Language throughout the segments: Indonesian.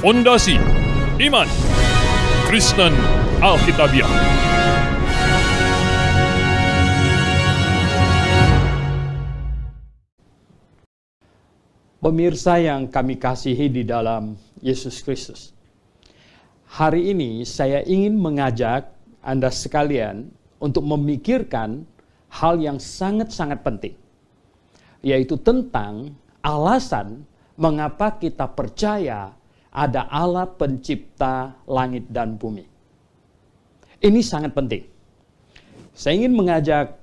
Fondasi Iman Kristen Alkitabiah. Pemirsa yang kami kasihi di dalam Yesus Kristus, hari ini saya ingin mengajak Anda sekalian untuk memikirkan hal yang sangat-sangat penting, yaitu tentang alasan mengapa kita percaya ada Allah pencipta langit dan bumi. Ini sangat penting. Saya ingin mengajak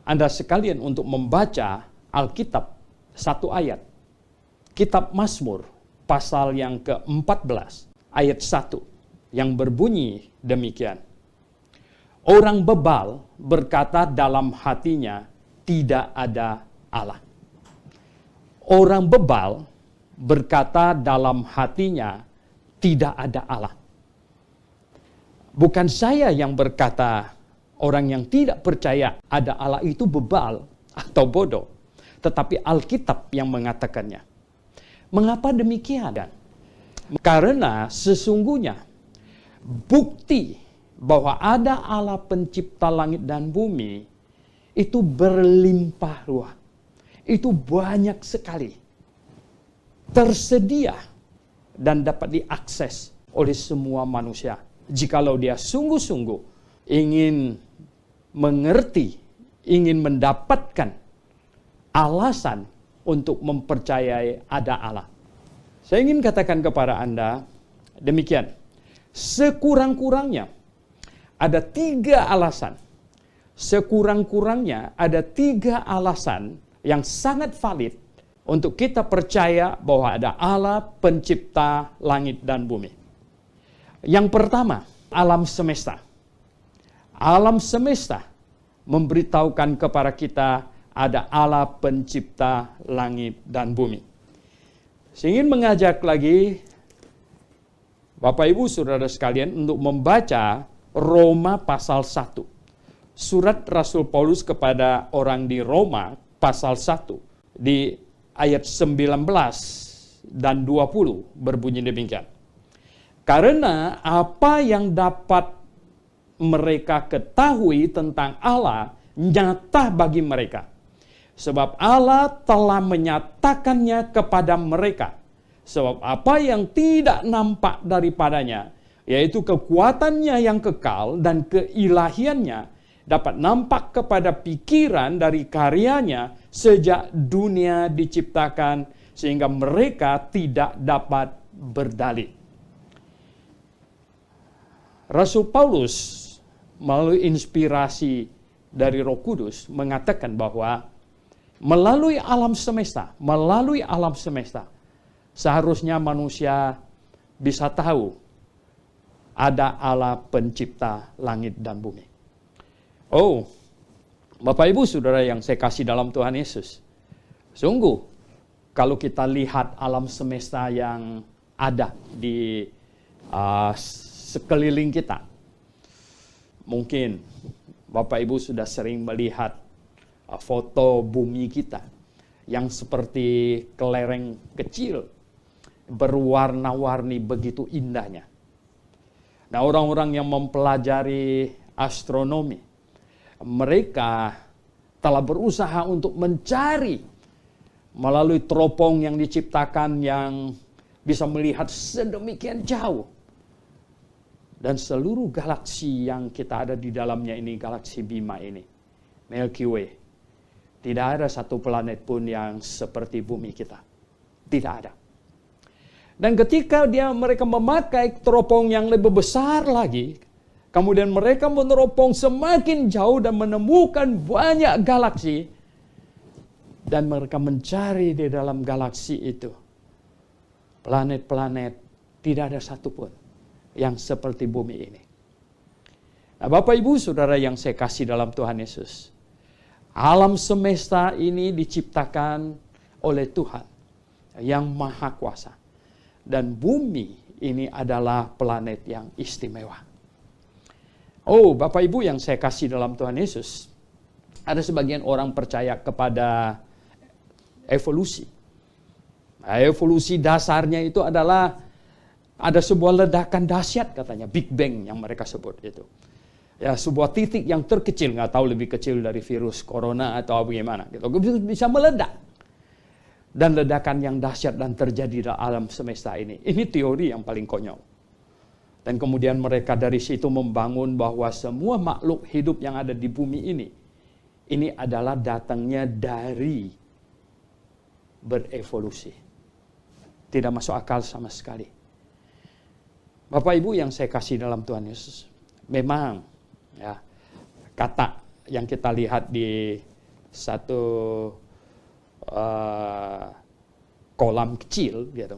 Anda sekalian untuk membaca Alkitab satu ayat. Kitab Mazmur pasal yang ke-14 ayat 1 yang berbunyi demikian. Orang bebal berkata dalam hatinya, tidak ada Allah. Orang bebal berkata dalam hatinya, tidak ada Allah. Bukan saya yang berkata orang yang tidak percaya ada Allah itu bebal atau bodoh, tetapi Alkitab yang mengatakannya. Mengapa demikian? Karena sesungguhnya bukti bahwa ada Allah pencipta langit dan bumi itu berlimpah ruah. Itu banyak sekali. Tersedia dan dapat diakses oleh semua manusia. Jikalau dia sungguh-sungguh ingin mengerti, ingin mendapatkan alasan untuk mempercayai ada Allah. Saya ingin katakan kepada Anda demikian. Sekurang-kurangnya ada 3 alasan. Sekurang-kurangnya ada 3 alasan yang sangat valid untuk kita percaya bahwa ada Allah pencipta langit dan bumi. Yang pertama, alam semesta. Alam semesta memberitahukan kepada kita ada Allah pencipta langit dan bumi. Saya ingin mengajak lagi Bapak Ibu Saudara sekalian untuk membaca Roma pasal 1. Surat Rasul Paulus kepada orang di Roma pasal 1 di ayat 19 dan 20 berbunyi demikian. Karena apa yang dapat mereka ketahui tentang Allah nyata bagi mereka. Sebab Allah telah menyatakannya kepada mereka. Sebab apa yang tidak nampak daripadanya, yaitu kekuatannya yang kekal dan keilahiannya, dapat nampak kepada pikiran dari karyanya sejak dunia diciptakan, sehingga mereka tidak dapat berdalih. Rasul Paulus melalui inspirasi dari Roh Kudus mengatakan bahwa melalui alam semesta, seharusnya manusia bisa tahu ada Allah pencipta langit dan bumi. Oh, Bapak Ibu Saudara yang saya kasih dalam Tuhan Yesus. Sungguh, kalau kita lihat alam semesta yang ada di sekeliling kita. Mungkin Bapak Ibu sudah sering melihat foto bumi kita yang seperti kelereng kecil, berwarna-warni begitu indahnya. Nah, orang-orang yang mempelajari astronomi, mereka telah berusaha untuk mencari melalui teropong yang diciptakan yang bisa melihat sedemikian jauh. Dan seluruh galaksi yang kita ada di dalamnya ini, galaksi Bima ini, Milky Way, tidak ada satu planet pun yang seperti bumi kita. Tidak ada. Dan ketika mereka memakai teropong yang lebih besar lagi, kemudian mereka meneropong semakin jauh dan menemukan banyak galaksi. Dan mereka mencari di dalam galaksi itu planet-planet, tidak ada satupun yang seperti bumi ini. Nah, Bapak Ibu Saudara yang saya kasih dalam Tuhan Yesus, alam semesta ini diciptakan oleh Tuhan yang Maha Kuasa. Dan bumi ini adalah planet yang istimewa. Oh, Bapak Ibu yang saya kasih dalam Tuhan Yesus, ada sebagian orang percaya kepada evolusi. Nah, evolusi dasarnya itu adalah ada sebuah ledakan dahsyat katanya, Big Bang yang mereka sebut itu. Ya, sebuah titik yang terkecil, nggak tahu lebih kecil dari virus corona atau bagaimana gitu. Bisa meledak. Dan ledakan yang dahsyat dan terjadi dalam alam semesta ini. Ini teori yang paling konyol. Dan kemudian mereka dari situ membangun bahwa semua makhluk hidup yang ada di bumi ini adalah datangnya dari berevolusi. Tidak masuk akal sama sekali. Bapak Ibu yang saya kasih dalam Tuhan Yesus, memang ya, kata yang kita lihat di satu kolam kecil gitu,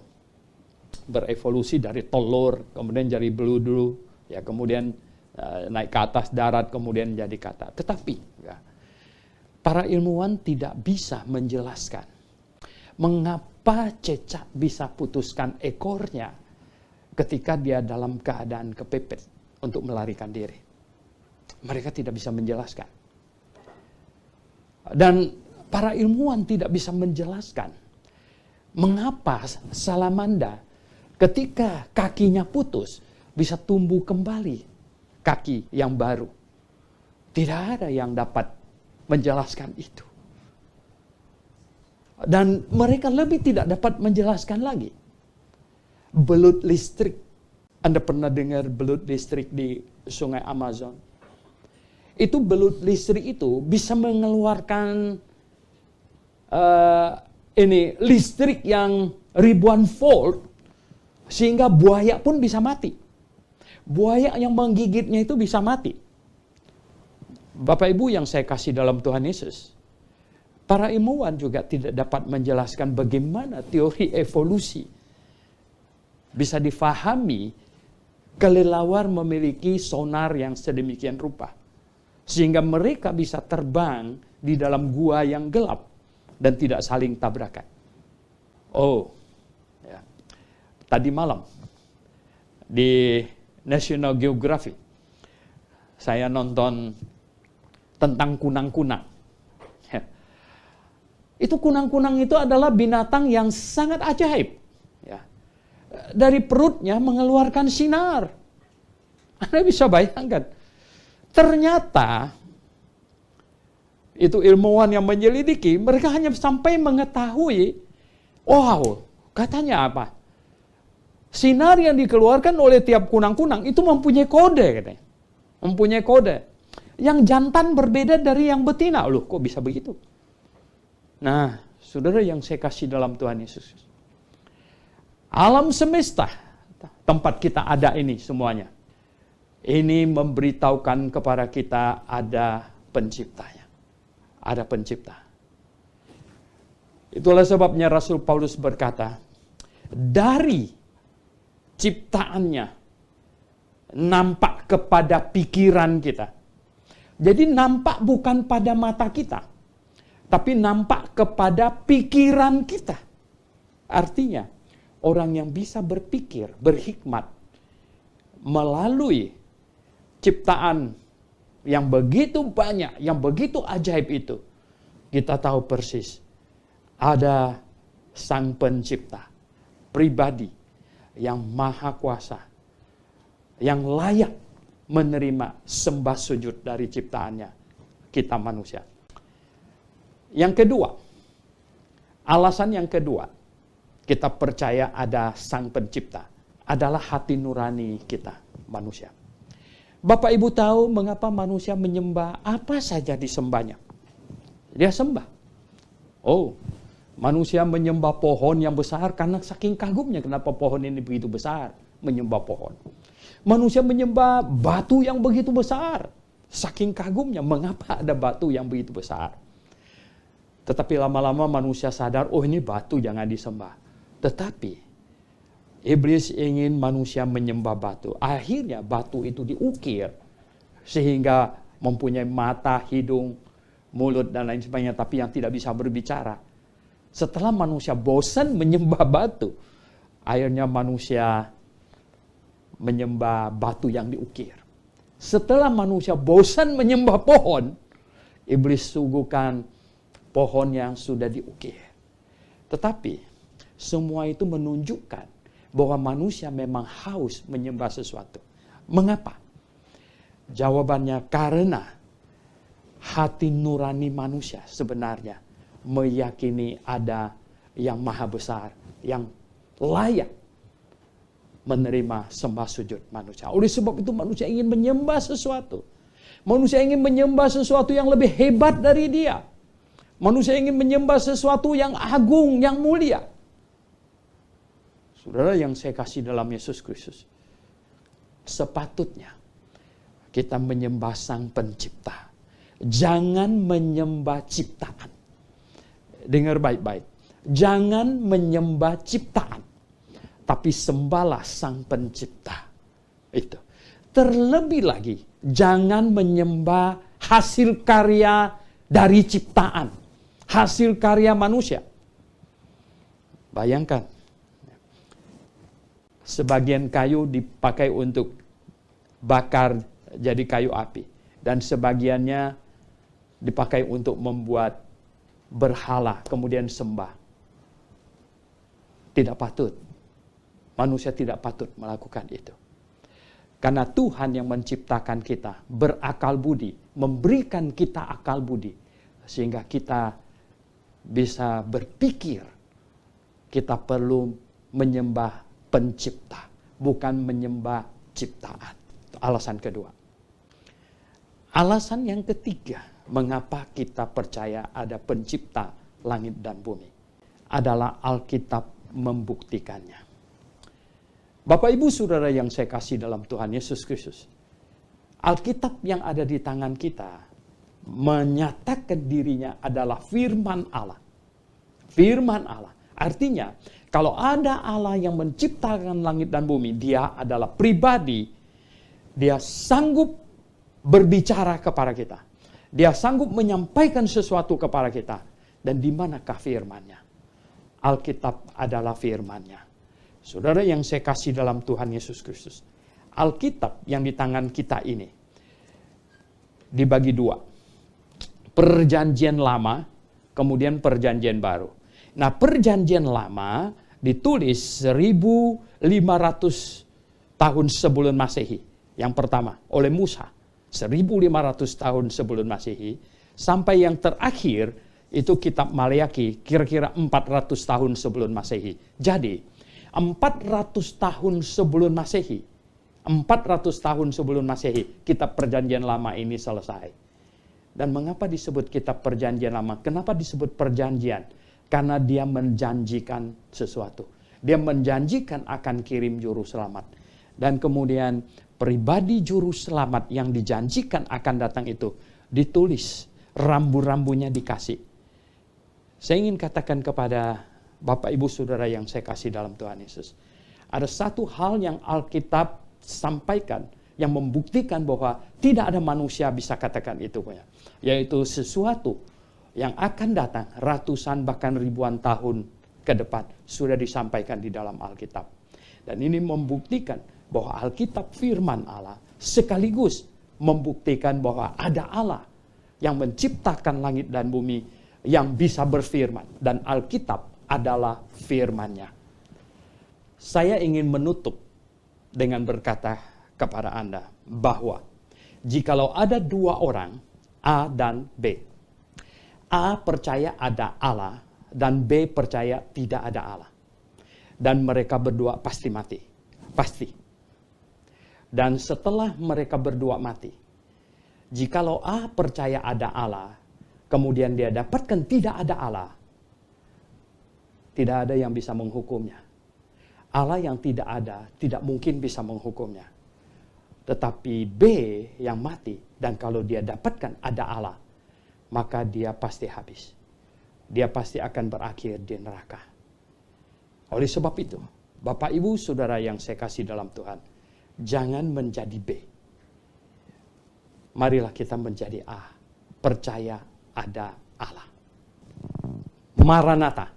berevolusi dari telur kemudian jadi beludu, ya kemudian naik ke atas darat kemudian jadi kata. Tetapi ya, para ilmuwan tidak bisa menjelaskan mengapa cecak bisa putuskan ekornya ketika dia dalam keadaan kepepet untuk melarikan diri. Mereka tidak bisa menjelaskan. Dan para ilmuwan tidak bisa menjelaskan mengapa salamanda ketika kakinya putus bisa tumbuh kembali kaki yang baru. Tidak ada yang dapat menjelaskan itu. Dan mereka lebih tidak dapat menjelaskan lagi. Belut listrik. Anda pernah dengar belut listrik di sungai Amazon? Itu belut listrik itu bisa mengeluarkan listrik yang ribuan volt sehingga buaya pun bisa mati. Buaya yang menggigitnya itu bisa mati. Bapak Ibu yang saya kasih dalam Tuhan Yesus, para ilmuwan juga tidak dapat menjelaskan bagaimana teori evolusi bisa difahami kelelawar memiliki sonar yang sedemikian rupa. Sehingga mereka bisa terbang di dalam gua yang gelap dan tidak saling tabrakan. Oh, ya. Tadi malam di National Geographic saya nonton tentang kunang-kunang. Ya. Itu kunang-kunang itu adalah binatang yang sangat ajaib. Ya. Dari perutnya mengeluarkan sinar. Anda bisa bayangkan. Ternyata itu ilmuwan yang menyelidiki, mereka hanya sampai mengetahui, wow, katanya apa? Sinar yang dikeluarkan oleh tiap kunang-kunang itu mempunyai kode, katanya. Mempunyai kode. Yang jantan berbeda dari yang betina. Loh, kok bisa begitu? Nah, saudara yang saya kasih dalam Tuhan Yesus. Alam semesta, tempat kita ada ini semuanya. Ini memberitahukan kepada kita ada penciptanya. Ada pencipta. Itulah sebabnya Rasul Paulus berkata, dari ciptaannya nampak kepada pikiran kita. Jadi nampak bukan pada mata kita, tapi nampak kepada pikiran kita. Artinya, orang yang bisa berpikir, berhikmat, melalui ciptaan yang begitu banyak, yang begitu ajaib itu, kita tahu persis ada Sang Pencipta, pribadi yang maha kuasa, yang layak menerima sembah sujud dari ciptaannya, kita manusia. Yang kedua, alasan yang kedua, kita percaya ada Sang Pencipta, adalah hati nurani kita, manusia. Bapak Ibu tahu mengapa manusia menyembah apa saja disembahnya? Dia sembah. Oh, manusia menyembah pohon yang besar karena saking kagumnya kenapa pohon ini begitu besar, menyembah pohon. Manusia menyembah batu yang begitu besar, saking kagumnya mengapa ada batu yang begitu besar. Tetapi lama-lama manusia sadar, oh ini batu jangan disembah. Tetapi iblis ingin manusia menyembah batu. Akhirnya batu itu diukir sehingga mempunyai mata, hidung, mulut dan lain sebagainya, tapi yang tidak bisa berbicara. Setelah manusia bosan menyembah batu, akhirnya manusia menyembah batu yang diukir. Setelah manusia bosan menyembah pohon, iblis suguhkan pohon yang sudah diukir. Tetapi semua itu menunjukkan bahwa manusia memang haus menyembah sesuatu. Mengapa? Jawabannya karena hati nurani manusia sebenarnya meyakini ada yang maha besar, yang layak menerima sembah sujud manusia. Oleh sebab itu manusia ingin menyembah sesuatu. Manusia ingin menyembah sesuatu yang lebih hebat dari dia. Manusia ingin menyembah sesuatu yang agung, yang mulia. Saudara yang saya kasih dalam Yesus Kristus, sepatutnya kita menyembah Sang Pencipta. Jangan menyembah ciptaan. Dengar baik-baik. Jangan menyembah ciptaan, tapi sembahlah Sang Pencipta. Itu. Terlebih lagi, jangan menyembah hasil karya dari ciptaan, hasil karya manusia. Bayangkan, sebagian kayu dipakai untuk bakar jadi kayu api, dan sebagiannya dipakai untuk membuat berhala, kemudian sembah. Tidak patut. Manusia tidak patut melakukan itu. Karena Tuhan yang menciptakan kita berakal budi, memberikan kita akal budi, sehingga kita bisa berpikir kita perlu menyembah Pencipta, bukan menyembah ciptaan. Itu alasan kedua. Alasan yang ketiga, mengapa kita percaya ada Pencipta langit dan bumi, adalah Alkitab membuktikannya. Bapak Ibu Saudara yang saya kasih dalam Tuhan Yesus Kristus, Alkitab yang ada di tangan kita menyatakan dirinya adalah firman Allah. Firman Allah. Artinya, kalau ada Allah yang menciptakan langit dan bumi, dia adalah pribadi, dia sanggup berbicara kepada kita. Dia sanggup menyampaikan sesuatu kepada kita. Dan di manakah firman-Nya? Alkitab adalah firman-Nya. Saudara yang saya kasih dalam Tuhan Yesus Kristus, Alkitab yang di tangan kita ini dibagi dua. Perjanjian lama, kemudian perjanjian baru. Nah, perjanjian lama ditulis 1500 tahun sebelum Masehi. Yang pertama, oleh Musa. 1500 tahun sebelum Masehi. Sampai yang terakhir, itu kitab Maleakhi, kira-kira 400 tahun sebelum Masehi. Jadi, 400 tahun sebelum Masehi, 400 tahun sebelum Masehi, kitab perjanjian lama ini selesai. Dan mengapa disebut kitab perjanjian lama? Kenapa disebut perjanjian? Karena dia menjanjikan sesuatu. Dia menjanjikan akan kirim juru selamat. Dan kemudian pribadi juru selamat yang dijanjikan akan datang itu ditulis, rambu-rambunya dikasih. Saya ingin katakan kepada Bapak Ibu Saudara yang saya kasih dalam Tuhan Yesus, ada satu hal yang Alkitab sampaikan yang membuktikan bahwa tidak ada manusia bisa katakan itu, yaitu sesuatu yang akan datang ratusan bahkan ribuan tahun ke depan sudah disampaikan di dalam Alkitab. Dan ini membuktikan bahwa Alkitab firman Allah sekaligus membuktikan bahwa ada Allah yang menciptakan langit dan bumi yang bisa berfirman, dan Alkitab adalah firman-Nya. Saya ingin menutup dengan berkata kepada Anda bahwa jikalau ada dua orang, A dan B, A percaya ada Allah dan B percaya tidak ada Allah, dan mereka berdua pasti mati, pasti. Dan setelah mereka berdua mati, jikalau A percaya ada Allah, kemudian dia dapatkan tidak ada Allah, tidak ada yang bisa menghukumnya. Allah yang tidak ada tidak mungkin bisa menghukumnya. Tetapi B yang mati, dan kalau dia dapatkan ada Allah, maka dia pasti habis. Dia pasti akan berakhir di neraka. Oleh sebab itu, Bapak Ibu Saudara yang saya kasih dalam Tuhan, jangan menjadi B. Marilah kita menjadi A. Percaya ada Allah. Maranatha.